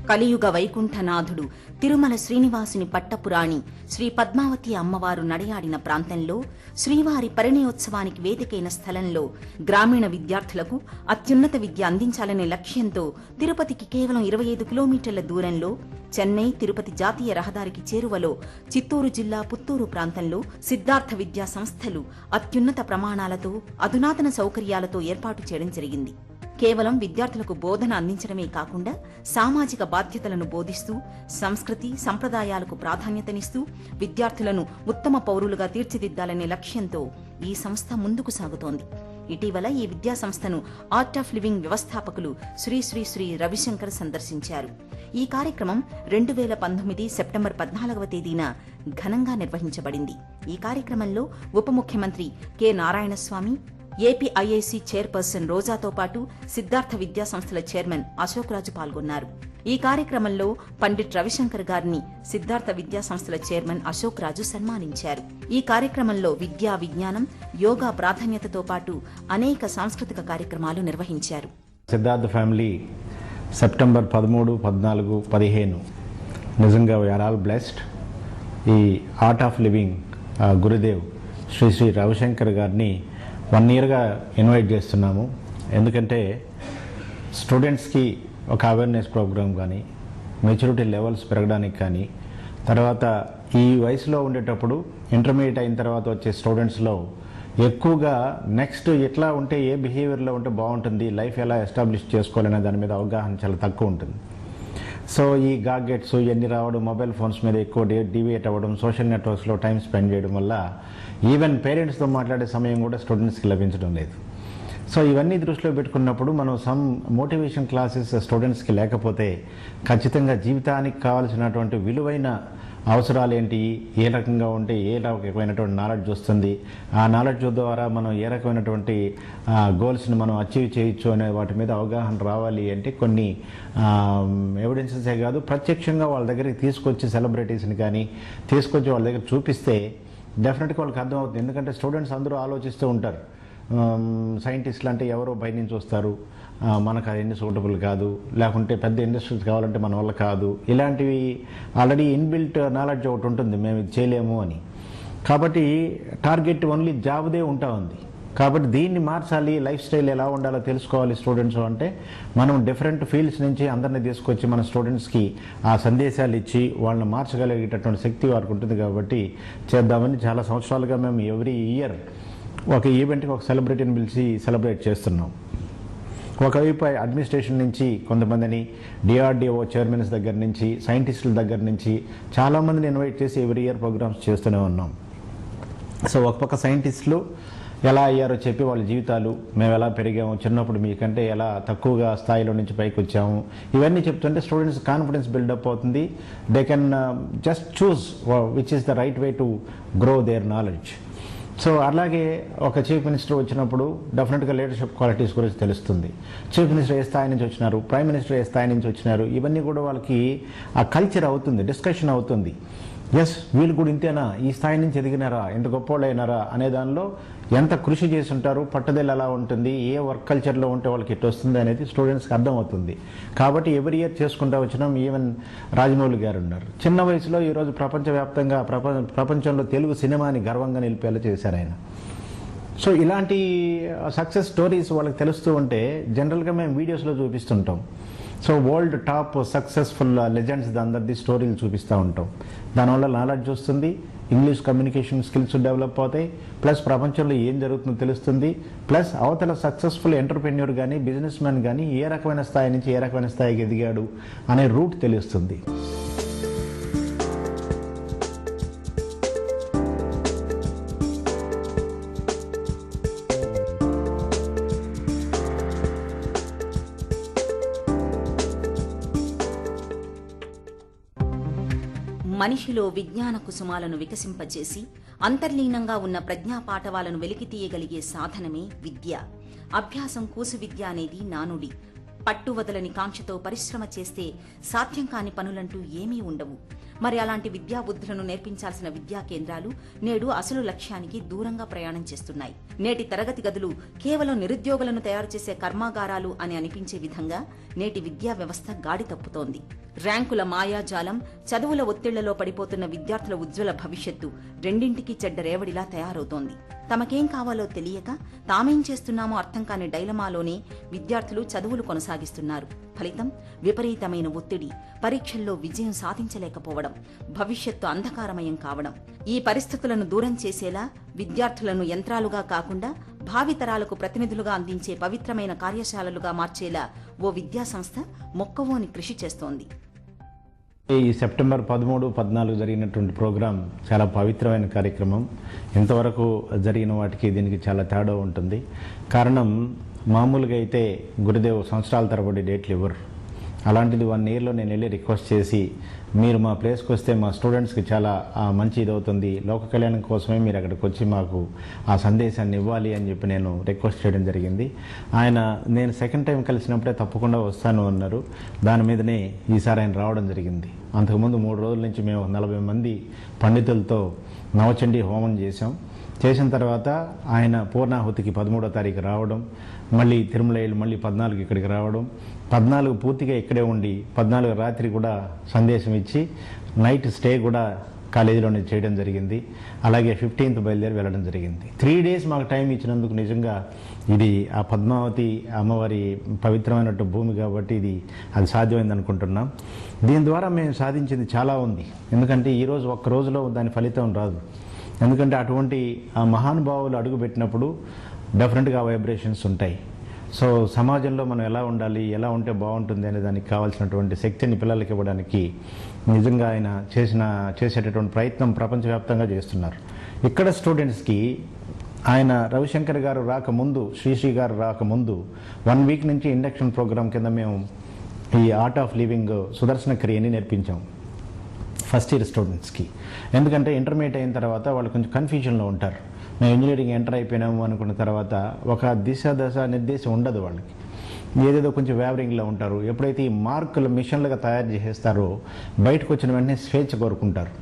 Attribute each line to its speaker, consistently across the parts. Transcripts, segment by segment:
Speaker 1: కలియుగ వైకుంఠనాథుడు తిరుమల శ్రీనివాసుని పట్టపురాణి శ్రీ పద్మావతి అమ్మవారు నడయాడిన ప్రాంతంలో శ్రీవారి పరిణయోత్సవానికి వేదికైన స్థలంలో గ్రామీణ విద్యార్థులకు అత్యున్నత విద్య అందించాలనే లక్ష్యంతో తిరుపతికి కేవలం 25 కిలోమీటర్ల దూరంలో చెన్నై తిరుపతి జాతీయ రహదారికి చేరువలో చిత్తూరు జిల్లా పుత్తూరు ప్రాంతంలో సిద్ధార్థ విద్యా సంస్థలు అత్యున్నత ప్రమాణాలతో అధునాతన సౌకర్యాలతో ఏర్పాటు చేయడం జరిగింది. కేవలం విద్యార్థులకు బోధన అందించడమే కాకుండా సామాజిక బాధ్యతలను బోధిస్తూ సంస్కృతి సంప్రదాయాలకు ప్రాధాన్యతనిస్తూ విద్యార్థులను ఉత్తమ పౌరులుగా తీర్చిదిద్దాలనే లక్ష్యంతో ఈ సంస్థ ముందుకు సాగుతోంది. ఇటీవల ఈ విద్యా సంస్థను ఆర్ట్ ఆఫ్ లివింగ్ వ్యవస్థాపకులు శ్రీ శ్రీ శ్రీ రవిశంకర్ సందర్శించారు. ఈ కార్యక్రమం 2019 సెప్టెంబర్ 14వ తేదీన ఘనంగా నిర్వహించబడింది. ఈ కార్యక్రమంలో ఉప ముఖ్యమంత్రి కె నారాయణస్వామి, ఏపీఐఐసి చైర్పర్సన్ రోజాతో పాటు సిద్ధార్థ విద్యా సంస్థల చైర్మన్ అశోక్ రాజు పాల్గొన్నారు. ఈ కార్యక్రమంలో పండిట్ రవిశంకర్ గారిని సిద్ధార్థ విద్యా సంస్థల చైర్మన్ అశోక్ రాజు సన్మానించారు. ఈ కార్యక్రమంలో విద్యా విజ్ఞానం, యోగా ప్రాధాన్యతతో పాటు అనేక సాంస్కృతిక కార్యక్రమాలు నిర్వహించారు.
Speaker 2: సిద్ధార్థ ఫ్యామిలీ సెప్టెంబర్ 13, 14, 15 నిజంగా వీఆర్ ఆల్ బ్లెస్డ్. ఈ art of Living Gurudev Shri Shri Ravishankar గారిని 1 ఇయర్గా ఇన్వైట్ చేస్తున్నాము. ఎందుకంటే స్టూడెంట్స్కి ఒక అవేర్నెస్ ప్రోగ్రామ్ కానీ, మెచ్యూరిటీ లెవెల్స్ పెరగడానికి కానీ, తర్వాత ఈ వయసులో ఉండేటప్పుడు ఇంటర్మీడియట్ అయిన తర్వాత వచ్చే స్టూడెంట్స్లో ఎక్కువగా నెక్స్ట్ ఎట్లా ఉంటే ఏ బిహేవియర్లో ఉంటే బాగుంటుంది, లైఫ్ ఎలా ఎస్టాబ్లిష్ చేసుకోవాలనే దాని మీద అవగాహన చాలా తక్కువ ఉంటుంది. సో ఈ గాడ్జెట్స్ ఇవన్నీ రావడం, మొబైల్ ఫోన్స్ మీద ఎక్కువ డివియేట్ అవ్వడం, సోషల్ నెట్వర్క్స్లో టైం స్పెండ్ చేయడం వల్ల ఈవెన్ పేరెంట్స్తో మాట్లాడే సమయం కూడా స్టూడెంట్స్కి లభించడం లేదు. సో ఇవన్నీ దృష్టిలో పెట్టుకున్నప్పుడు మనం సమ్ మోటివేషన్ క్లాసెస్ స్టూడెంట్స్కి లేకపోతే ఖచ్చితంగా జీవితానికి కావాల్సినటువంటి విలువైన అవసరాలు ఏంటి, ఏ రకంగా ఉంటే ఏ రకమైనటువంటి నాలెడ్జ్ వస్తుంది, ఆ నాలెడ్జ్ ద్వారా మనం ఏ రకమైనటువంటి గోల్స్ని మనం అచీవ్ చేయొచ్చు అనే వాటి మీద అవగాహన రావాలి అంటే కొన్ని ఎవిడెన్సెసే కాదు, ప్రత్యక్షంగా వాళ్ళ దగ్గరికి తీసుకొచ్చి సెలబ్రిటీస్ని కానీ తీసుకొచ్చి వాళ్ళ దగ్గర చూపిస్తే డెఫినెట్గా వాళ్ళకి అర్థమవుతుంది. ఎందుకంటే స్టూడెంట్స్ అందరూ ఆలోచిస్తూ ఉంటారు, సైంటిస్టులు అంటే ఎవరో బయట నుంచి వస్తారు, మనకు అవన్నీ సూటబుల్ కాదు, లేకుంటే పెద్ద ఇండస్ట్రీస్ కావాలంటే మన వల్ల కాదు, ఇలాంటివి ఆల్రెడీ ఇన్బిల్ట్ నాలెడ్జ్ ఒకటి ఉంటుంది, మేము ఇది చేయలేము అని. కాబట్టి టార్గెట్ ఓన్లీ జాబ్దే ఉంటా ఉంది. కాబట్టి దీన్ని మార్చాలి, లైఫ్ స్టైల్ ఎలా ఉండాలో తెలుసుకోవాలి స్టూడెంట్స్ అంటే మనం డిఫరెంట్ ఫీల్డ్స్ నుంచి అందరినీ తీసుకొచ్చి మన స్టూడెంట్స్కి ఆ సందేశాలు ఇచ్చి వాళ్ళని మార్చగలిగేటటువంటి శక్తి వారికి ఉంటుంది. కాబట్టి చేద్దామని చాలా సంవత్సరాలుగా మేము ఎవ్రీ ఇయర్ ఒక ఈవెంట్కి ఒక సెలబ్రిటీని పిలిచి సెలబ్రేట్ చేస్తున్నాం. ఒకవైపు అడ్మినిస్ట్రేషన్ నుంచి కొంతమందిని, డిఆర్డిఓ చైర్మన్స్ దగ్గర నుంచి, సైంటిస్టుల దగ్గర నుంచి చాలామందిని ఇన్వైట్ చేసి ఎవ్రీ ఇయర్ ప్రోగ్రామ్స్ చేస్తూనే ఉన్నాం. సో ఒక పక్క సైంటిస్టులు ఎలా అయ్యారో చెప్పి వాళ్ళ జీవితాలు, మేము ఎలా పెరిగాము, చిన్నప్పుడు మీకంటే ఎలా తక్కువగా స్థాయిలో నుంచి పైకి వచ్చాము, ఇవన్నీ చెప్తుంటే స్టూడెంట్స్ కాన్ఫిడెన్స్ బిల్డప్ అవుతుంది. They can just choose which is the right way to grow their knowledge. So అలాగే ఒక చీఫ్ మినిస్టర్ వచ్చినప్పుడు డెఫినెట్గా లీడర్షిప్ క్వాలిటీస్ గురించి తెలుస్తుంది. చీఫ్ మినిస్టర్ ఏ స్థాయి నుంచి వచ్చినారు, ప్రైమ్ మినిస్టర్ ఏ స్థాయి నుంచి వచ్చినారు, ఇవన్నీ కూడా వాళ్ళకి ఆ కల్చర్ అవుతుంది, డిస్కషన్ అవుతుంది. ఎస్ వీళ్ళు కూడా ఇంతేనా, ఈ స్థాయి నుంచి ఎదిగినారా, ఎంత గొప్పవాళ్ళు అయినారా అనే దానిలో ఎంత కృషి చేసి ఉంటారు, పట్టుదల ఎలా ఉంటుంది, ఏ వర్క్ కల్చర్లో ఉంటే వాళ్ళకి ఇటు వస్తుంది అనేది స్టూడెంట్స్కి అర్థమవుతుంది. కాబట్టి ఎవ్రీ ఇయర్ చేసుకుంటూ వచ్చినాం. ఈవెన్ రాజమౌళి గారు ఉన్నారు, చిన్న వయసులో ఈరోజు ప్రపంచవ్యాప్తంగా ప్రపంచంలో తెలుగు సినిమాని గర్వంగా నిలిపేలా చేశారు ఆయన. సో ఇలాంటి సక్సెస్ స్టోరీస్ వాళ్ళకి తెలుస్తూ ఉంటే జనరల్గా మేము వీడియోస్లో చూపిస్తుంటాం. So world top successful legends అందరిది స్టోరీలు చూపిస్తూ ఉంటాం. దానివల్ల నాలెడ్జ్ వస్తుంది, ఇంగ్లీష్ కమ్యూనికేషన్ స్కిల్స్ డెవలప్ అవుతాయి, ప్లస్ ప్రపంచంలో ఏం జరుగుతుందో తెలుస్తుంది, ప్లస్ అవతల సక్సెస్ఫుల్ ఎంటర్ప్రెన్యూర్ కానీ బిజినెస్ మ్యాన్ కానీ ఏ రకమైన స్థాయి నుంచి ఏ రకమైన స్థాయికి ఎదిగాడు అనే రూట్ తెలుస్తుంది.
Speaker 1: మనిషిలో విజ్ఞాన కుసుమాలను వికసింపచేసి అంతర్లీనంగా ఉన్న ప్రజ్ఞా పాఠవాలను వెలికితీయగలిగే సాధనమే విద్య. అభ్యాసం కూసు విద్య అనేది నానుడి. పట్టువదలని కాంక్షతో పరిశ్రమ చేస్తే సాధ్యం కాని పనులంటూ ఏమీ ఉండవు. మరి అలాంటి విద్యాబుద్ధులను నేర్పించాల్సిన విద్యా కేంద్రాలు నేడు అసలు లక్ష్యానికి దూరంగా ప్రయాణం చేస్తున్నాయి. నేటి తరగతి గదులు కేవలం నిరుద్యోగులను తయారు చేసే కర్మాగారాలు అని అనిపించే విధంగా నేటి విద్యా వ్యవస్థ గాడి తప్పుతోంది. ర్యాంకుల మాయాజాలం, చదువుల ఒత్తిళ్లలో పడిపోతున్న విద్యార్థుల ఉజ్వల భవిష్యత్తు రెండింటికి చెడ్డ రేవడిలా తయారవుతోంది. తమకేం కావాలో తెలియక తామేం చేస్తున్నామో అర్థం కాని డైలమాలోనే విద్యార్థులు చదువులు కొనసాగిస్తున్నారు. ఫలితం విపరీతమైన ఒత్తిడి, పరీక్షల్లో విజయం సాధించలేకపోవడం, భవిష్యత్తు అంధకారమయం కావడం. ఈ పరిస్థితులను దూరం చేసేలా విద్యార్థులను యంత్రాలుగా కాకుండా భావితరాలకు ప్రతినిధులుగా అందించే పవిత్రమైన కార్యశాలలుగా మార్చేలా ఓ విద్యాసంస్థ మొక్కవోని కృషి చేస్తోంది.
Speaker 2: ఈ సెప్టెంబర్ 13, 14 జరిగినటువంటి ప్రోగ్రాం చాలా పవిత్రమైన కార్యక్రమం. ఇంతవరకు జరిగిన వాటికి దీనికి చాలా తేడా ఉంటుంది. కారణం, మామూలుగా అయితే గురుదేవ్ సంవత్సరాల తరబడి డేట్లు ఇవ్వరు. అలాంటిది 1 ఇయర్లో నేను వెళ్ళి రిక్వెస్ట్ చేసి, మీరు మా ప్లేస్కి వస్తే మా స్టూడెంట్స్కి చాలా మంచి ఇదవుతుంది, లోక కళ్యాణం కోసమే మీరు అక్కడికి వచ్చి మాకు ఆ సందేశాన్ని ఇవ్వాలి అని చెప్పి నేను రిక్వెస్ట్ చేయడం జరిగింది. ఆయన నేను సెకండ్ టైం కలిసినప్పుడే తప్పకుండా వస్తాను అన్నారు. దాని మీదనే ఈసారి ఆయన రావడం జరిగింది. అంతకుముందు 3 రోజుల నుంచి మేము 40 మంది పండితులతో నవచండీ హోమం చేసిన తర్వాత ఆయన పూర్ణాహుతికి 13వ తారీఖు రావడం, మళ్ళీ తిరుమల మళ్ళీ 14 ఇక్కడికి రావడం, 14 పూర్తిగా ఇక్కడే ఉండి 14 రాత్రి కూడా సందేశం ఇచ్చి నైట్ స్టే కూడా కాలేజీలోనే చేయడం జరిగింది. అలాగే 15th బయలుదేరి వెళ్ళడం జరిగింది. 3 days మాకు టైం ఇచ్చినందుకు నిజంగా ఇది ఆ పద్మావతి అమ్మవారి పవిత్రమైనట్టు భూమి కాబట్టి అది సాధ్యమైంది అనుకుంటున్నాం. దీని ద్వారా మేము సాధించింది చాలా ఉంది. ఎందుకంటే ఈరోజు ఒక్క రోజులో దాని ఫలితం రాదు. ఎందుకంటే అటువంటి ఆ మహానుభావులు అడుగుపెట్టినప్పుడు డెఫినెట్గా వైబ్రేషన్స్ ఉంటాయి. సో సమాజంలో మనం ఎలా ఉండాలి, ఎలా ఉంటే బాగుంటుంది అనే దానికి కావాల్సినటువంటి శక్తిని పిల్లలకి ఇవ్వడానికి నిజంగా ఆయన చేసేటటువంటి ప్రయత్నం ప్రపంచవ్యాప్తంగా చేస్తున్నారు. ఇక్కడ స్టూడెంట్స్కి ఆయన రవిశంకర్ గారు రాకముందు, శ్రీశ్రీ గారు రాకముందు 1 week నుంచి ఇండక్షన్ ప్రోగ్రాం కింద మేము ఈ ఆర్ట్ ఆఫ్ లివింగ్ సుదర్శన క్రియని నేర్పించాం ఫస్ట్ ఇయర్ స్టూడెంట్స్కి. ఎందుకంటే ఇంటర్మీడియట్ అయిన తర్వాత వాళ్ళు కొంచెం కన్ఫ్యూజన్లో ఉంటారు. మేము ఇంజనీరింగ్ ఎంటర్ అయిపోయినాము అనుకున్న తర్వాత ఒక దశ నిర్దేశం ఉండదు వాళ్ళకి. ఏదేదో కొంచెం వేవరింగ్లో ఉంటారు. ఎప్పుడైతే ఈ మార్కులు మిషన్లుగా తయారు చేసేస్తారో బయటకు వచ్చిన వెంటనే స్వేచ్ఛ కోరుకుంటారు.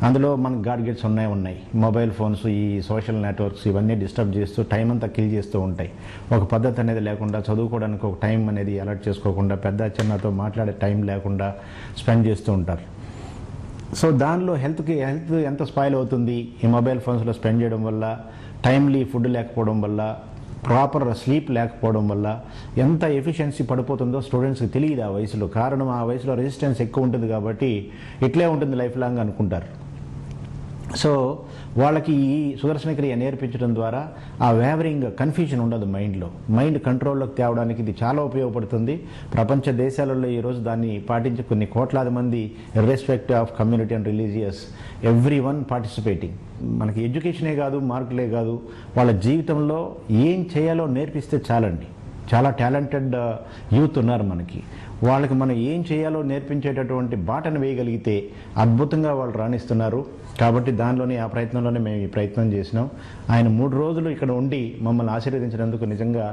Speaker 2: అందులో మనకు గాడ్గెట్స్ ఉన్నాయి, మొబైల్ ఫోన్స్, ఈ సోషల్ నెట్వర్క్స్ ఇవన్నీ డిస్టర్బ్ చేస్తూ టైం అంతా కిల్ చేస్తూ ఉంటాయి. ఒక పద్ధతి అనేది లేకుండా, చదువుకోవడానికి ఒక టైం అనేది అలర్ట్ చేసుకోకుండా, పెద్ద చిన్నతో మాట్లాడే టైం లేకుండా స్పెండ్ చేస్తూ ఉంటారు. సో దానిలో హెల్త్ ఎంత స్పాయిల్ అవుతుంది ఈ మొబైల్ ఫోన్స్లో స్పెండ్ చేయడం వల్ల, టైమ్లీ ఫుడ్ లేకపోవడం వల్ల, ప్రాపర్ స్లీప్ లేకపోవడం వల్ల ఎంత ఎఫిషియన్సీ పడిపోతుందో స్టూడెంట్స్కి తెలియదు ఆ వయసులో. కారణం, ఆ వయసులో రెసిస్టెన్స్ ఎక్కువ ఉంటుంది కాబట్టి ఇట్లే ఉంటుంది లైఫ్ లాంగ్ అనుకుంటారు. సో వాళ్ళకి ఈ సుదర్శన క్రియ నేర్పించడం ద్వారా ఆ వేవరింగ్, కన్ఫ్యూజన్ ఉండదు మైండ్లో. మైండ్ కంట్రోల్లోకి తేవడానికి ఇది చాలా ఉపయోగపడుతుంది. ప్రపంచ దేశాలలో ఈరోజు దాన్ని పాటించి కొన్ని కోట్లాది మంది, irrespective of community and religious, everyone participating. మనకి ఎడ్యుకేషనే కాదు, మార్కులే కాదు, వాళ్ళ జీవితంలో ఏం చేయాలో నేర్పిస్తే చాలండి. చాలా టాలెంటెడ్ యూత్ ఉన్నారు మనకి. వాళ్ళకి మనం ఏం చేయాలో నేర్పించేటటువంటి బాటను వేయగలిగితే అద్భుతంగా వాళ్ళు రాణిస్తున్నారు. కాబట్టి దానిలోనే, ఆ ప్రయత్నంలోనే మేము ఈ ప్రయత్నం చేసినాం. ఆయన 3 రోజులు ఇక్కడ ఉండి మమ్మల్ని ఆశీర్వదించినందుకు నిజంగా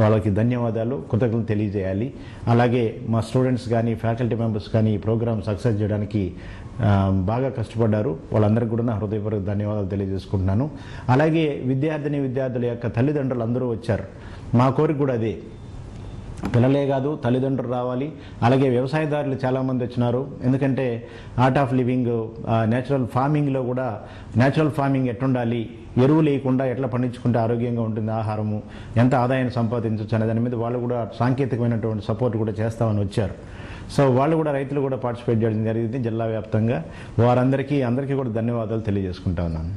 Speaker 2: వాళ్ళకి ధన్యవాదాలు, కృతజ్ఞతలు తెలియజేయాలి. అలాగే మా స్టూడెంట్స్ కానీ, ఫ్యాకల్టీ మెంబర్స్ కానీ ఈ ప్రోగ్రామ్ సక్సెస్ చేయడానికి బాగా కష్టపడ్డారు. వాళ్ళందరికీ కూడా నా హృదయపూర్వక ధన్యవాదాలు తెలియజేసుకుంటున్నాను. అలాగే విద్యార్థుల యొక్క తల్లిదండ్రులు అందరూ వచ్చారు. మా కోరిక కూడా అదే, పిల్లలే కాదు తల్లిదండ్రులు రావాలి. అలాగే వ్యవసాయదారులు చాలామంది వచ్చినారు. ఎందుకంటే ఆర్ట్ ఆఫ్ లివింగ్, నేచురల్ ఫార్మింగ్లో కూడా నేచురల్ ఫార్మింగ్ ఎట్టుండాలి, ఎరువు లేకుండా ఎట్లా పండించుకుంటే ఆరోగ్యంగా ఉంటుంది ఆహారము, ఎంత ఆదాయాన్ని సంపాదించవచ్చు అనే దాని మీద వాళ్ళు కూడా సాంకేతికమైనటువంటి సపోర్ట్ కూడా చేస్తామని వచ్చారు. సో వాళ్ళు కూడా, రైతులు కూడా పార్టిసిపేట్ చేయడం జరిగింది జిల్లా వ్యాప్తంగా. అందరికీ కూడా ధన్యవాదాలు తెలియజేసుకుంటా ఉన్నాను.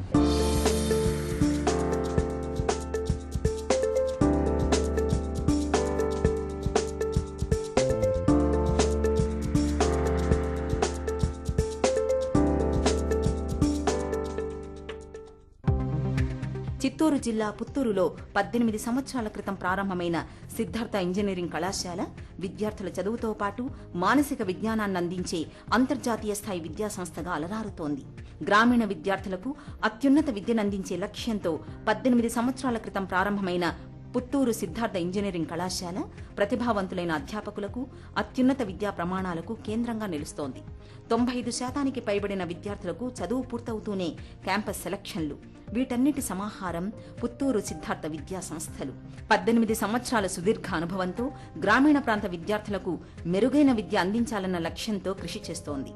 Speaker 1: చిత్తూరు జిల్లా పుత్తూరులో 18 సంవత్సరాల క్రితం ప్రారంభమైన సిద్ధార్థ ఇంజనీరింగ్ కళాశాల విద్యార్థుల చదువుతో పాటు మానసిక విజ్ఞానాన్ని అందించే అంతర్జాతీయ స్థాయి విద్యాసంస్థగా అలరారుతోంది. గ్రామీణ విద్యార్థులకు అత్యున్నత విద్యనందించే లక్ష్యంతో 18 సంవత్సరాల క్రితం ప్రారంభమైన పుత్తూరు సిద్ధార్థ ఇంజనీరింగ్ కళాశాల ప్రతిభావంతులైన అధ్యాపకులకు అత్యున్నత విద్యా ప్రమాణాలకు కేంద్రంగా నిలుస్తోంది. 95% పైబడిన విద్యార్థులకు చదువు పూర్తవుతూనే క్యాంపస్ సెలక్షన్లు. వీటన్నిటి సమాహారం పుత్తూరు సిద్ధార్థ విద్యా సంస్థలు. 18 సంవత్సరాల సుదీర్ఘ అనుభవంతో గ్రామీణ ప్రాంత విద్యార్థులకు మెరుగైన విద్య అందించాలన్న లక్ష్యంతో కృషి చేస్తోంది.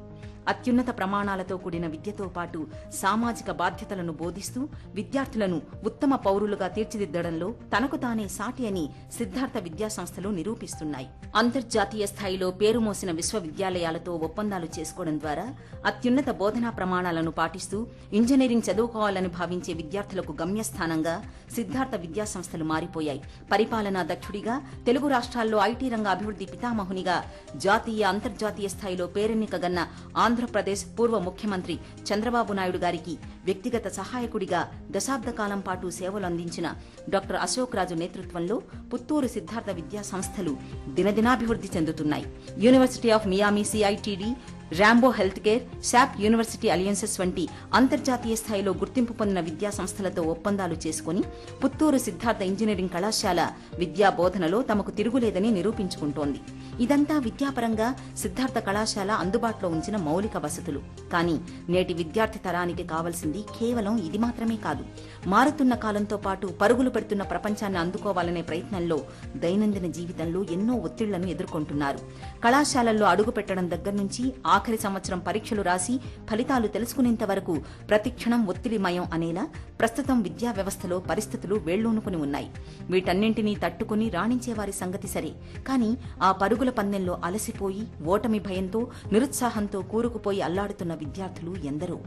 Speaker 1: అత్యున్నత ప్రమాణాలతో కూడిన విద్యతో పాటు సామాజిక బాధ్యతలను బోధిస్తూ విద్యార్థులను ఉత్తమ పౌరులుగా తీర్చిదిద్దడంలో తనకు తానే సాటి అని సిద్ధార్థ విద్యా సంస్థలు నిరూపిస్తున్నాయి. అంతర్జాతీయ స్థాయిలో పేరు మోసిన విశ్వవిద్యాలయాలతో ఒప్పందాలు చేసుకోవడం ద్వారా అత్యున్నత బోధనా ప్రమాణాలను పాటిస్తూ ఇంజనీరింగ్ చదువుకోవాలని భావించే విద్యార్థులకు గమ్యస్థానంగా సిద్ధార్థ విద్యా సంస్థలు మారిపోయాయి. పరిపాలనా దక్షుడిగా, తెలుగు రాష్ట్రాల్లో ఐటీ రంగ అభివృద్ధి పితామహునిగా, జాతీయ అంతర్జాతీయ స్థాయిలో పేరెన్నికగన్న ఆంధ్రప్రదేశ్ పూర్వ ముఖ్యమంత్రి చంద్రబాబు నాయుడు గారికి వ్యక్తిగత సహాయకుడిగా దశాబ్ద కాలం పాటు సేవలు అందించిన డాక్టర్ అశోక్ రాజు నేతృత్వంలో పుత్తూరు సిద్ధార్థ విద్యా సంస్థలు దినదినాభివృద్ధి చెందుతున్నాయి. University of Miami CITD, Rainbow health care, SAP University Alliances వంటి అంతర్జాతీయ స్థాయిలో గుర్తింపు పొందిన విద్యా సంస్థలతో ఒప్పందాలు చేసుకుని పుత్తూరు సిద్ధార్థ ఇంజనీరింగ్ కళాశాల విద్యా బోధనలో తమకు తిరుగులేదని నిరూపించుకుంటోంది. ఇదంతా విద్యాపరంగా సిద్ధార్థ కళాశాల అందుబాటులో ఉంచిన మౌలిక వసతులు. కానీ నేటి విద్యార్థి తరానికి కావాల్సింది కేవలం ఇది మాత్రమే కాదు. మారుతున్న కాలంతో పాటు పరుగులు పెడుతున్న ప్రపంచాన్ని అందుకోవాలనే ప్రయత్నంలో దైనందిన జీవితంలో ఎన్నో ఒత్తిళ్లను ఎదుర్కొంటున్నారు. కళాశాలల్లో అడుగు పెట్టడం దగ్గర నుంచి ఆఖరి సంవత్సరం పరీక్షలు రాసి ఫలితాలు తెలుసుకునేంత వరకు ప్రతిక్షణం ఒత్తిడిమయం అనేలా ప్రస్తుతం విద్యా వ్యవస్థలో పరిస్థితులు వేళ్లూనుకుని ఉన్నాయి. వీటన్నింటినీ తట్టుకుని రాణించేవారి సంగతి సరే, కానీ ఆ పరుగుల పందెంలో అలసిపోయి ఓటమి భయంతో నిరుత్సాహంతో కూరుకుపోయి అల్లాడుతున్న విద్యార్థులు ఎందరో.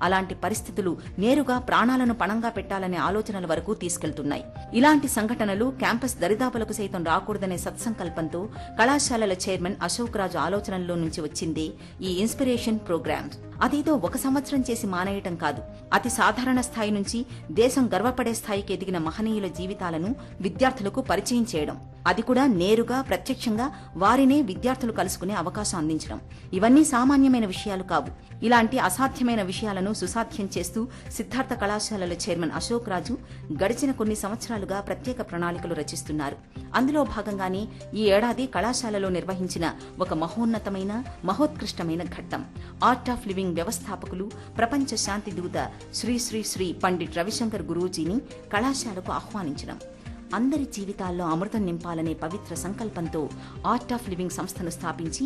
Speaker 1: అలాంటి పరిస్థితులు నేరుగా ప్రాణాలను పణంగా పెట్టాలనే ఆలోచనల వరకు తీసుకెళ్తున్నాయి. ఇలాంటి సంఘటనలు క్యాంపస్ దరిదాపులకు సైతం రాకూడదనే సత్సంకల్పంతో కళాశాలల చైర్మన్ అశోక్ రాజు ఆలోచనల్లో నుంచి వచ్చిందే ఈ ఇన్స్పిరేషన్ ప్రోగ్రామ్స్. అదేదో ఒక సంవత్సరం చేసి మానేయటం కాదు. అతి సాధారణ స్థాయి నుంచి దేశం గర్వపడే స్థాయికి ఎదిగిన మహనీయుల జీవితాలను విద్యార్థులకు పరిచయం చేయడం, అది కూడా నేరుగా ప్రత్యక్షంగా వారినే విద్యార్థులు కలుసుకునే అవకాశం అందించడం. ఇవన్నీ సామాన్యమైన విషయాలు కావు. ఇలాంటి అసాధ్యమైన విషయాలను సుసాధ్యం చేస్తూ సిద్ధార్థ కళాశాలల చైర్మన్ అశోక్ రాజు గడిచిన కొన్ని సంవత్సరాలుగా ప్రత్యేక ప్రణాళికలు రచిస్తున్నారు. అందులో భాగంగానే ఈ ఏడాది కళాశాలలో నిర్వహించిన ఒక మహోన్నతమైన మహోత్కృష్టమైన ఘట్టం ఆర్ట్ ఆఫ్ లివింగ్ వ్యవస్థాపకులు, ప్రపంచ శాంతి దూత శ్రీ శ్రీ శ్రీ పండిట్ రవిశంకర్ గురూజీని కళాశాలకు ఆహ్వానించడం. అందరి జీవితాల్లో అమృతం నింపాలనే పవిత్ర సంకల్పంతో ఆర్ట్ ఆఫ్ లివింగ్ సంస్థను స్థాపించి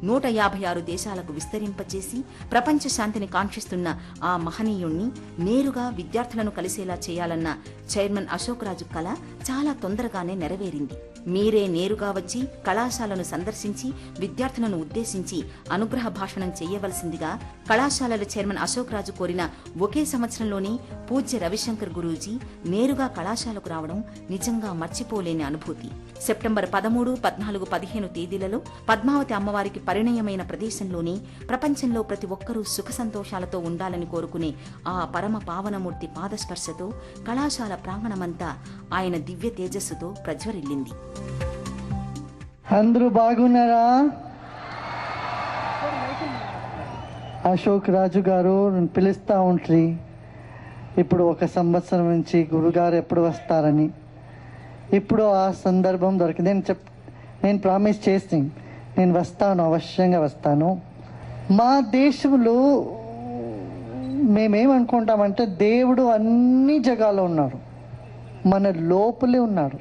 Speaker 1: 156 దేశాలకు విస్తరింపచేసి ప్రపంచ శాంతిని కాంక్షిస్తున్న ఆ మహనీయుణ్ణి నేరుగా విద్యార్థులను కలిసేలా చేయాలన్న చైర్మన్ అశోక్ రాజు కల చాలా తొందరగానే నెరవేరింది. మీరే నేరుగా వచ్చి కళాశాలను సందర్శించి విద్యార్థులను ఉద్దేశించి అనుగ్రహ భాషణం చేయవలసిందిగా కళాశాలల చైర్మన్ అశోక్ రాజు కోరిన ఒకే సంవత్సరంలోనే పూజ్య రవిశంకర్ గురూజీ నేరుగా కళాశాలకు రావడం నిజంగా మర్చిపోలేని అనుభూతి. సెప్టెంబర్ 13, 14, 15 తేదీలలో పద్మావతి అమ్మవారికి పరిణయమైన ప్రదేశంలోనే ప్రపంచంలో ప్రతి ఒక్కరూ సుఖ సంతోషాలతో ఉండాలని కోరుకునే ఆ పరమ పావనమూర్తి పాదస్పర్శతో కళాశాల ప్రాంగణమంతా ఆయన దివ్య తేజస్సుతో ప్రజ్వరిల్లింది.
Speaker 3: అందరూ బాగున్నారా? అశోక్ రాజు గారు పిలుస్తూ ఉంటారు ఇప్పుడు ఒక సంవత్సరం నుంచి గురుగారు ఎప్పుడు వస్తారని. ఇప్పుడు ఆ సందర్భం దొరికింది. నేను ప్రామిస్ చేసి నేను వస్తాను, అవశ్యంగా వస్తాను. మా దేశంలో మేమేమనుకుంటామంటే దేవుడు అన్ని జగాలో ఉన్నారు, మన లోపలే ఉన్నారు.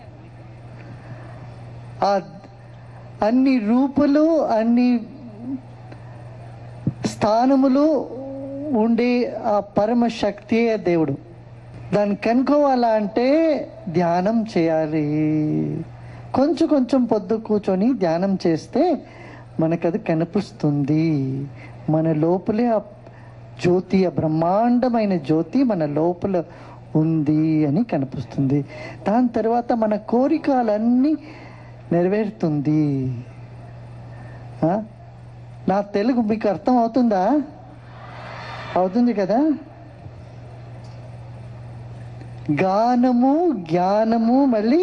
Speaker 3: ఆ అన్ని రూపులు, అన్ని స్థానములు ఉండే ఆ పరమ శక్తియే దేవుడు. దాన్ని కనుక్కోవాలా అంటే ధ్యానం చేయాలి. కొంచెం కొంచెం పొద్దు కూర్చొని ధ్యానం చేస్తే మనకు అది కనిపిస్తుంది. మన లోపలే ఆ జ్యోతి, ఆ బ్రహ్మాండమైన జ్యోతి మన లోపల ఉంది అని కనిపిస్తుంది. దాని తర్వాత మన కోరికలన్నీ నెరవేరుతుంది. నా తెలుగు మీకు అర్థం అవుతుందా? అవుతుంది కదా? గానము, జ్ఞానము, మళ్ళీ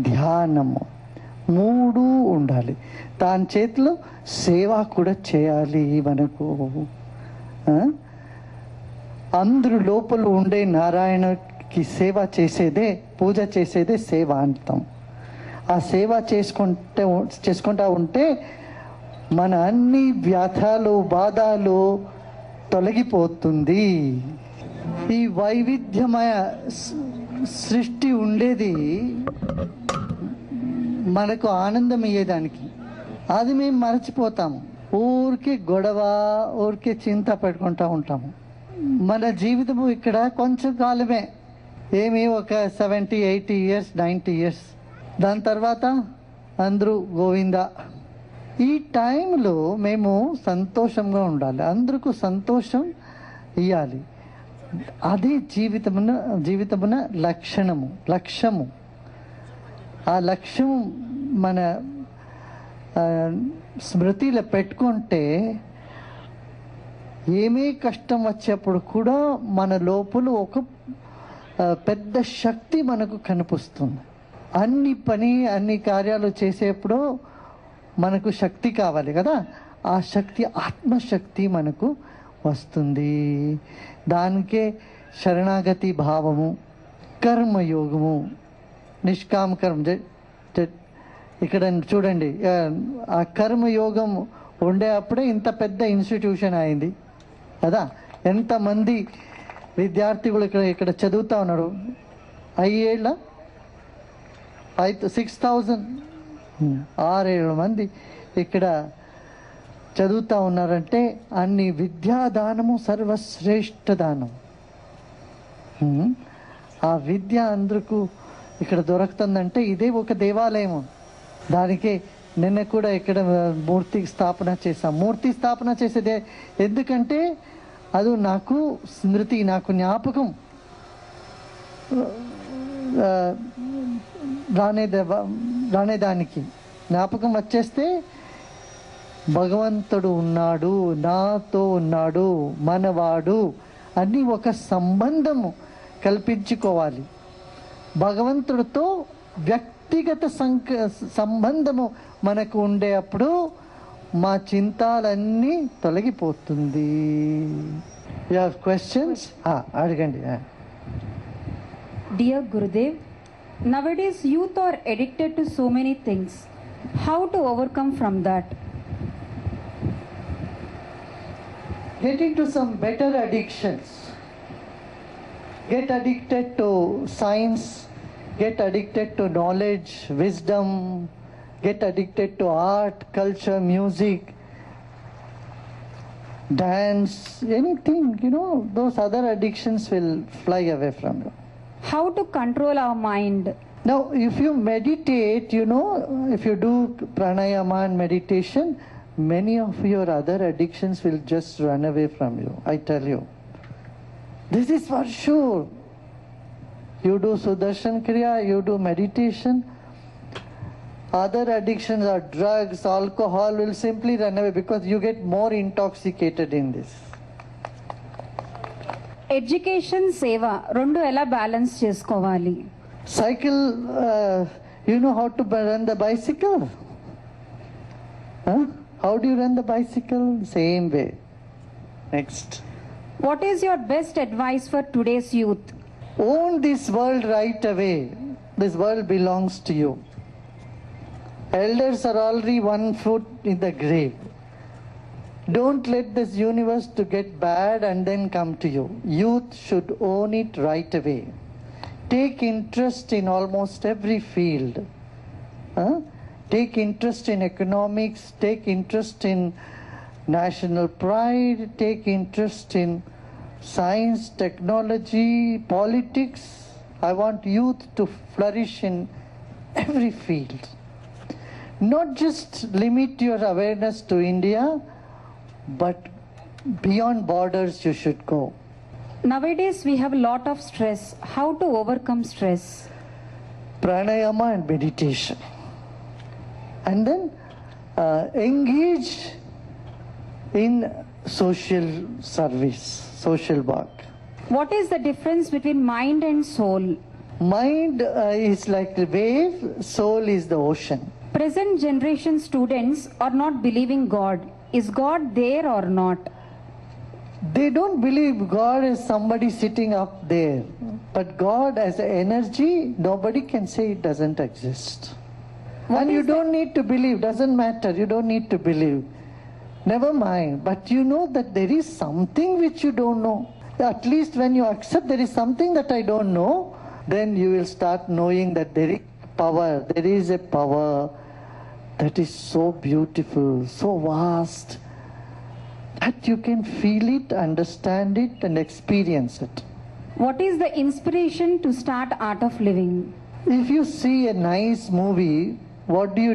Speaker 3: ధ్యానము, 3 ఉండాలి. దాని చేతిలో సేవ కూడా చేయాలి. మనకు అందరూ లోపల ఉండే నారాయణ కి సేవ చేసేదే, పూజ చేసేదే సేవ అంటాం. ఆ సేవ చేసుకుంటా ఉంటే మన అన్ని వ్యథాలు బాధలు తొలగిపోతుంది. ఈ వైవిధ్యమయ సృష్టి ఉండేది మనకు ఆనందం ఇయ్యేదానికి. అది మేము మర్చిపోతాము. ఊరికే గొడవ, ఊరికే చింత పెట్టుకుంటూ ఉంటాము. మన జీవితము ఇక్కడ కొంచెం కాలమే, ఏమి ఒక 70, 80 ఇయర్స్, 90 ఇయర్స్. దాని తర్వాత అందరూ గోవిందా. ఈ టైంలో మేము సంతోషంగా ఉండాలి, అందరికీ సంతోషం ఇవ్వాలి. అదే జీవితమున లక్ష్యము. ఆ లక్ష్యం మన స్మృతిలో పెట్టుకుంటే ఏమీ కష్టం వచ్చేప్పుడు కూడా మన లోపల ఒక పెద్ద శక్తి మనకు కనిపిస్తుంది. అన్ని కార్యాలు చేసేప్పుడు మనకు శక్తి కావాలి కదా, ఆ శక్తి ఆత్మశక్తి మనకు వస్తుంది. దానికే శరణాగతి భావము, కర్మయోగము, నిష్కామ కర్మ. ఇక్కడ చూడండి, ఆ కర్మయోగం ఉండే అప్పుడే ఇంత పెద్ద ఇన్స్టిట్యూషన్ అయింది కదా. ఎంతమంది విద్యార్థులు ఇక్కడ చదువుతా ఉన్నారు. 6,000 6,000 మంది ఇక్కడ చదువుతూ ఉన్నారంటే అన్ని విద్యాదానము సర్వశ్రేష్ఠ దానం. ఆ విద్య అందరికీ ఇక్కడ దొరుకుతుందంటే ఇదే ఒక దేవాలయము. దానికే నిన్న కూడా ఇక్కడ మూర్తి స్థాపన చేశాం. మూర్తి స్థాపన చేసేదే ఎందుకంటే అది నాకు స్మృతి, నాకు జ్ఞాపకం రానేదానికి. జ్ఞాపకం వచ్చేస్తే భగవంతుడు ఉన్నాడు, నాతో ఉన్నాడు, మనవాడు అని ఒక సంబంధము కల్పించుకోవాలి. భగవంతుడితో వ్యక్తిగత సంబంధము మనకు ఉండే అప్పుడు మా చింతాలన్నీ తొలగిపోతుంది. క్వశ్చన్స్ అడగండి.
Speaker 4: Dear Gurudev, nowadays youth are addicted to so many things. How to overcome from that?
Speaker 3: Get into some better addictions. Get addicted to science, get addicted to knowledge, wisdom, get addicted to art, culture, music, dance, anything, those other addictions will fly away from you.
Speaker 4: How to control our mind?
Speaker 3: Now, if you meditate, if you do pranayama and meditation, many of your other addictions will just run away from you, I tell you. This is for sure. You do Sudarshan Kriya, you do meditation, other addictions are drugs, alcohol will simply run away because you get more intoxicated in this.
Speaker 4: Education సేవ రెండు ఎలా balance చేసుకోవాలి?
Speaker 3: Cycle, you know how to run the bicycle? How do you run the bicycle? Same way. Next.
Speaker 4: What is your best advice for today's youth?
Speaker 3: Own this world right away. This world belongs to you. Elders are already 1 foot in the grave. Don't let this universe to get bad and then come to you. Youth should own it right away. Take interest in almost every field. Take interest in economics, take interest in national pride, take interest in science, technology, politics. I want youth to flourish in every field. Not just limit your awareness to India, but beyond borders you should go.
Speaker 4: Nowadays we have a lot of stress. How to overcome stress?
Speaker 3: Pranayama and meditation. And then engage in social service, social work.
Speaker 4: What is the difference between mind and soul?
Speaker 3: Mind is like the wave, soul is the ocean.
Speaker 4: Present generation students are not believing God. Is God there or not?
Speaker 3: They don't believe God is somebody sitting up there. But God as an energy, nobody can say it doesn't exist. And you don't need to believe, doesn't matter, you don't need to believe. Never mind, but you know that there is something which you don't know. At least when you accept there is something that I don't know, then you will start knowing that there is power. There is a power that is so beautiful, so vast, that you can feel it, understand it, and experience it.
Speaker 4: What is the inspiration to start Art of Living?
Speaker 3: If you see a nice movie, what do?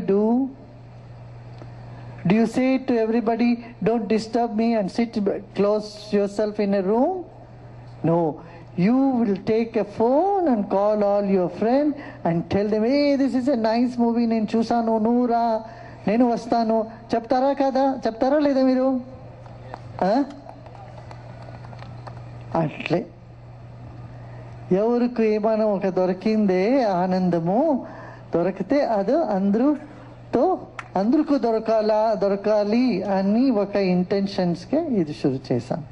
Speaker 3: Do you say to everybody, don't disturb me and sit, close yourself in a room? No. You will take a phone and call all your friends and tell them, hey, this is a nice movie, నేను చూసాను, నువ్వు రా, నేను వస్తాను, చెప్తారా కదా, చెప్తారా లేదా మీరు? అట్లే ఎవరికి ఏమైనా ఒక దొరికిందే ఆనందము, దొరికితే అది అందరికీ దొరకాలి అని ఒక ఇంటెన్షన్స్కే ఇది షురు చేశాం.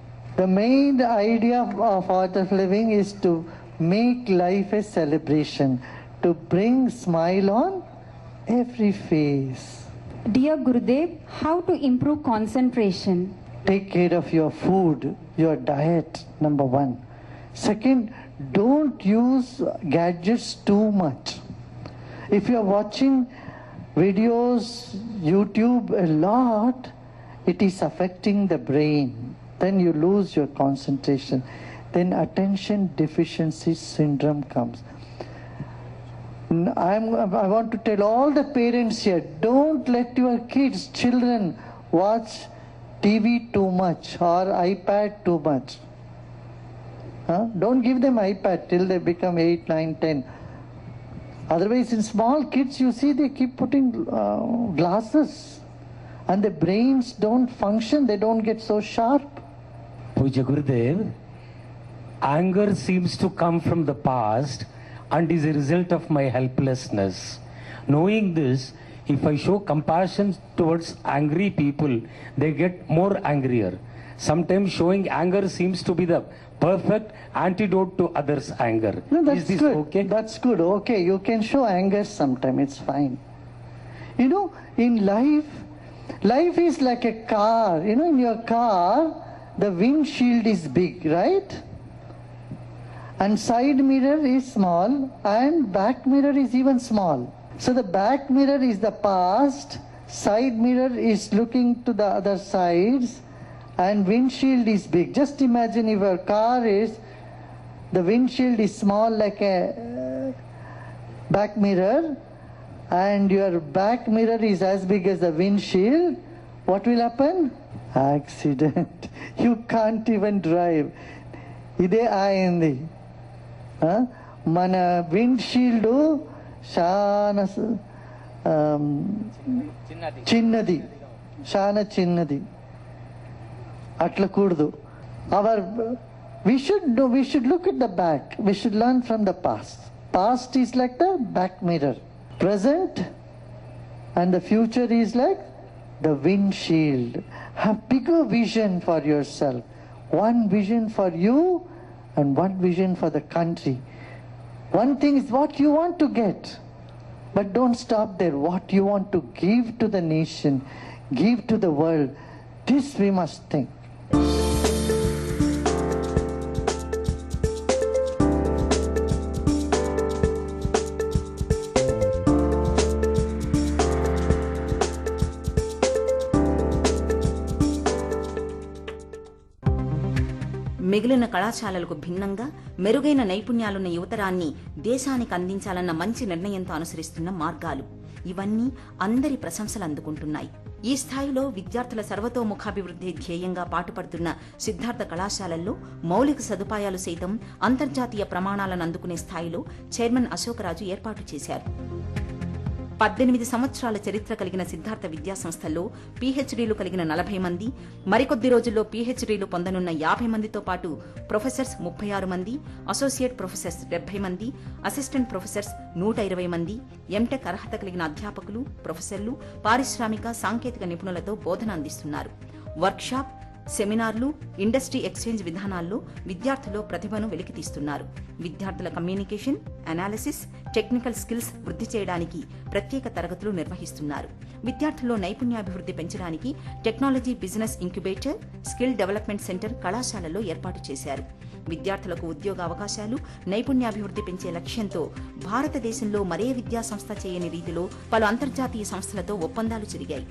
Speaker 3: The main idea of Art of Living is to make life a celebration, to bring smile on every face.
Speaker 4: Dear Gurudev, how to improve concentration?
Speaker 3: Take care of your food, your diet, number one. Second, don't use gadgets too much. If you are watching videos, YouTube a lot, it is affecting the brain. Then you lose your concentration. Then attention deficiency syndrome comes. I want to tell all the parents here, don't let your kids, children, watch TV too much or iPad too much. Don't give them iPad till they become 8, 9, 10. Otherwise, in small kids, you see they keep putting glasses and the brains don't function, they don't get so sharp.
Speaker 5: Puja Gurudev, anger seems to come from the past and is a result of my helplessness. Knowing this, if I show compassion towards angry people, they get more angrier. Sometimes showing anger seems to be the perfect antidote to others' anger.
Speaker 3: No, that's
Speaker 5: is this
Speaker 3: good.
Speaker 5: okay?
Speaker 3: That's good. Okay, you can show anger sometime. It's fine. You know, in life is like a car. You know, in your car, the windshield is big, right? And side mirror is small and back mirror is even small. So the back mirror is the past, side mirror is looking to the other sides, and windshield is big. Just imagine if your car is, the windshield is small like a back mirror, and your back mirror is as big as the windshield, what will happen? Accident. You can't even drive. ఇదే అయింది. మన windshield చాలా చిన్నది అట్లా కూడదు. We should look at the back. We should learn from the past. Past is like the back mirror. Present and the future is like the windshield. Have bigger vision for yourself. One vision for you and one vision for the country. One thing is what you want to get. But don't stop there. What you want to give to the nation, give to the world. This we must think.
Speaker 1: మిగిలిన కళాశాలలకు భిన్నంగా మెరుగైన నైపుణ్యాలున్న యువతరాన్ని దేశానికి అందించాలన్న మంచి నిర్ణయంతో అనుసరిస్తున్న మార్గాలు ఇవన్నీ అందరి ప్రశంసలు అందుకుంటున్నాయి. ఈ స్థాయిలో విద్యార్థుల సర్వతోముఖాభివృద్ధి ధ్యేయంగా పాటుపడుతున్న సిద్ధార్థ కళాశాలల్లో మౌలిక సదుపాయాలు సైతం అంతర్జాతీయ ప్రమాణాలను అందుకునే స్థాయిలో చైర్మన్ అశోకరాజు ఏర్పాటు చేశారు. 18 సంవత్సరాల చరిత్ర కలిగిన సిద్ధార్థ విద్యాసంస్థల్లో పీహెచ్డీలు కలిగిన 40 మంది, మరికొద్ది రోజుల్లో పీహెచ్డీలు పొందనున్న 50 మందితో పాటు ప్రొఫెసర్స్ 36 మంది, అసోసియేట్ ప్రొఫెసర్స్ 70 మంది, అసిస్టెంట్ ప్రొఫెసర్స్ 120 మంది, ఎంటెక్ అర్హత కలిగిన అధ్యాపకులు, ప్రొఫెసర్లు, పారిశ్రామిక సాంకేతిక నిపుణులతో బోధన అందిస్తున్నారు. వర్క్షాప్, సెమినార్లు, ఇండస్ట్రీ ఎక్స్చేంజ్ విధానాల్లో విద్యార్థుల్లో ప్రతిభను వెలికితీస్తున్నారు. విద్యార్థుల కమ్యూనికేషన్, అనాలిసిస్, టెక్నికల్ స్కిల్స్ వృద్ధి చేయడానికి ప్రత్యేక తరగతులు నిర్వహిస్తున్నారు. విద్యార్థుల్లో నైపుణ్యాభివృద్ధి పెంచడానికి technology business incubator, skill development centre కళాశాలలో ఏర్పాటు చేశారు. విద్యార్థులకు ఉద్యోగ అవకాశాలు, నైపుణ్యాభివృద్ధి పెంచే లక్ష్యంతో భారతదేశంలో మరే విద్యా సంస్థ చేయని రీతిలో పలు అంతర్జాతీయ సంస్థలతో ఒప్పందాలు జరిగాయి.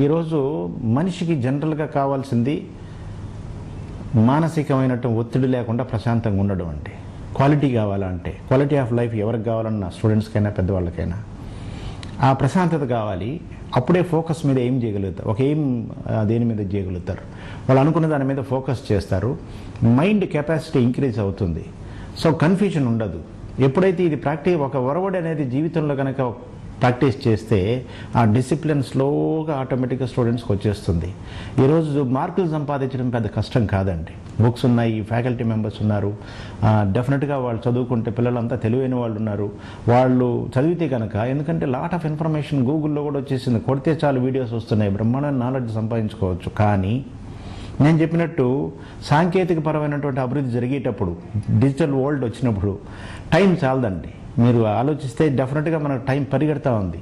Speaker 2: ఈరోజు మనిషికి జనరల్గా కావాల్సింది మానసికమైనటువంటి ఒత్తిడి లేకుండా ప్రశాంతంగా ఉండడం అంటే క్వాలిటీ కావాలంటే క్వాలిటీ ఆఫ్ లైఫ్ ఎవరికి కావాలన్నా స్టూడెంట్స్కైనా పెద్దవాళ్ళకైనా ఆ ప్రశాంతత కావాలి. అప్పుడే ఫోకస్ మీద ఏం చేయగలుగుతారు, ఒక ఏం దేని మీద చేయగలుగుతారు, వాళ్ళు అనుకున్న దాని మీద ఫోకస్ చేస్తారు. మైండ్ కెపాసిటీ ఇంక్రీజ్ అవుతుంది. సో కన్ఫ్యూజన్ ఉండదు. ఎప్పుడైతే ఇది ఒక ఒరవడి అనేది జీవితంలో కనుక ప్రాక్టీస్ చేస్తే ఆ డిసిప్లిన్ స్లోగా ఆటోమేటిక్గా స్టూడెంట్స్కి వచ్చేస్తుంది. ఈరోజు మార్కులు సంపాదించడం పెద్ద కష్టం కాదండి. బుక్స్ ఉన్నాయి, ఫ్యాకల్టీ మెంబర్స్ ఉన్నారు, డెఫినెట్గా వాళ్ళు చదువుకుంటే పిల్లలంతా తెలివైన వాళ్ళు ఉన్నారు. వాళ్ళు చదివితే కనుక, ఎందుకంటే లాట్ ఆఫ్ ఇన్ఫర్మేషన్ గూగుల్లో కూడా వచ్చేసింది, కొడితే చాలు వీడియోస్ వస్తున్నాయి, బ్రహ్మాండమైన నాలెడ్జ్ సంపాదించుకోవచ్చు. కానీ నేను చెప్పినట్టు సాంకేతిక పరమైనటువంటి అభివృద్ధి జరిగేటప్పుడు, డిజిటల్ వరల్డ్ వచ్చినప్పుడు టైం చాలదండి. మీరు ఆలోచిస్తే డెఫినెట్గా మనకు టైం పరిగెడతా ఉంది.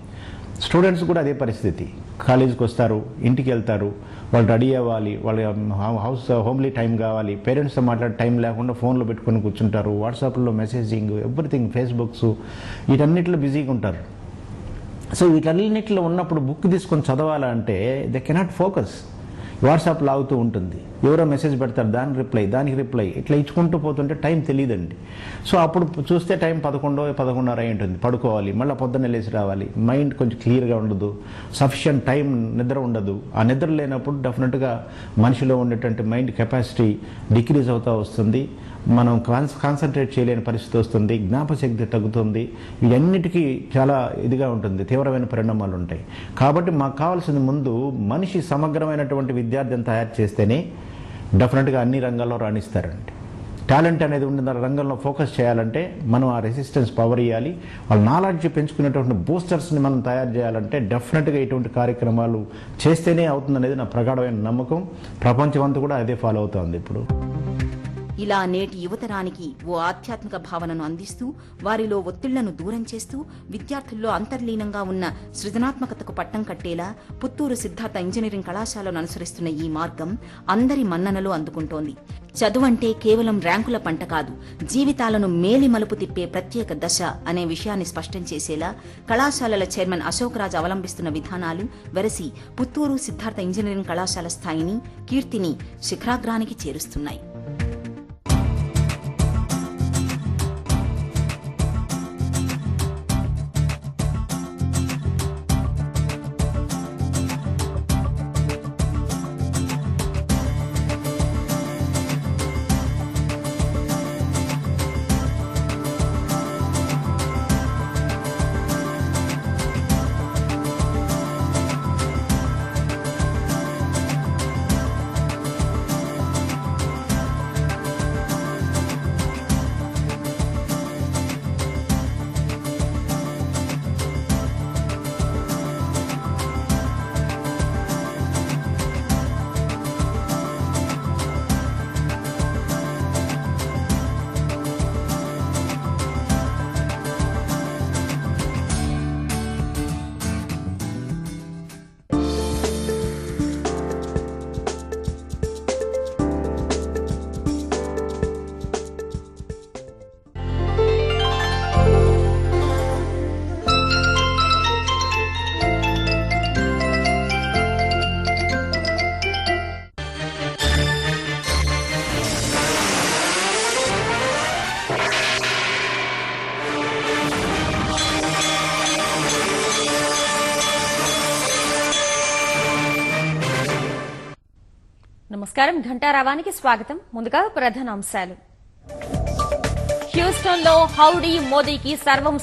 Speaker 2: స్టూడెంట్స్ కూడా అదే పరిస్థితి. కాలేజీకి వస్తారు, ఇంటికి వెళ్తారు, వాళ్ళు రెడీ అవ్వాలి, వాళ్ళ హోమ్లీ టైం కావాలి, పేరెంట్స్తో మాట్లాడే టైం లేకుండా ఫోన్లో పెట్టుకొని కూర్చుంటారు, వాట్సాప్లో మెసేజింగ్, ఎవ్రీథింగ్, ఫేస్బుక్స్, వీటన్నిటిలో బిజీగా ఉంటారు. సో వీటన్నిటిలో ఉన్నప్పుడు బుక్ తీసుకొని చదవాలంటే దే కెనాట్ ఫోకస్. వాట్సాప్ లాగుతూ ఉంటుంది, ఎవరో మెసేజ్ పెడతారు, దానికి రిప్లై ఇట్లా ఇచ్చుకుంటూ పోతుంటే టైం తెలియదండి. సో అప్పుడు చూస్తే టైం 11:30 అయి ఉంటుంది, పడుకోవాలి, మళ్ళీ పొద్దున్నే లేచి రావాలి, మైండ్ కొంచెం క్లియర్గా ఉండదు, సఫిషియంట్ టైం నిద్ర ఉండదు. ఆ నిద్ర లేనప్పుడు డెఫినెట్గా మనిషిలో ఉండేటువంటి మైండ్ కెపాసిటీ డిక్రీజ్ అవుతూ వస్తుంది, మనం కాన్సన్ట్రేట్ చేయలేని పరిస్థితి వస్తుంది, జ్ఞాపశక్తి తగ్గుతుంది, ఇవన్నిటికీ చాలా ఇదిగా ఉంటుంది, తీవ్రమైన పరిణామాలు ఉంటాయి. కాబట్టి మాకు కావాల్సింది ముందు మనిషి సమగ్రమైనటువంటి విద్యార్థిని తయారు చేస్తేనే డెఫినెట్గా అన్ని రంగాల్లో రాణిస్తారండి. టాలెంట్ అనేది ఉన్న రంగంలో ఫోకస్ చేయాలంటే మనం ఆ రెసిస్టెన్స్ పవర్ ఇవ్వాలి. వాళ్ళ నాలెడ్జ్ పెంచుకునేటువంటి బూస్టర్స్ని మనం తయారు చేయాలంటే డెఫినెట్గా ఇటువంటి కార్యక్రమాలు చేస్తేనే అవుతుందనేది నా ప్రగాఢమైన నమ్మకం. ప్రపంచమంతా కూడా అదే ఫాలో అవుతుంది ఇప్పుడు.
Speaker 1: ఇలా నేటి యువతరానికి ఓ ఆధ్యాత్మిక భావనను అందిస్తూ, వారిలో ఒత్తిళ్లను దూరం చేస్తూ, విద్యార్థుల్లో అంతర్లీనంగా ఉన్న సృజనాత్మకతకు పట్టం కట్టేలా పుత్తూరు సిద్ధార్థ ఇంజనీరింగ్ కళాశాలను అనుసరిస్తున్న ఈ మార్గం అందరి మన్ననలు అందుకుంటోంది. చదువంటే కేవలం ర్యాంకుల పంట కాదు, జీవితాలను మేలి మలుపు తిప్పే ప్రత్యేక దశ అనే విషయాన్ని స్పష్టం చేసేలా కళాశాలల చైర్మన్ అశోక్ రాజ్ అవలంబిస్తున్న విధానాలు వెరసి పుత్తూరు సిద్ధార్థ ఇంజనీరింగ్ కళాశాల స్థాయిని, కీర్తిని శిఖరాగ్రానికి చేరుస్తున్నాయి.
Speaker 6: నమస్కారం, ఘంటారావానికి స్వాగతం. ముందుగా ప్రధాన అంశాలు. హ్యూస్టన్ లో హౌడీ మోదీకి సర్వం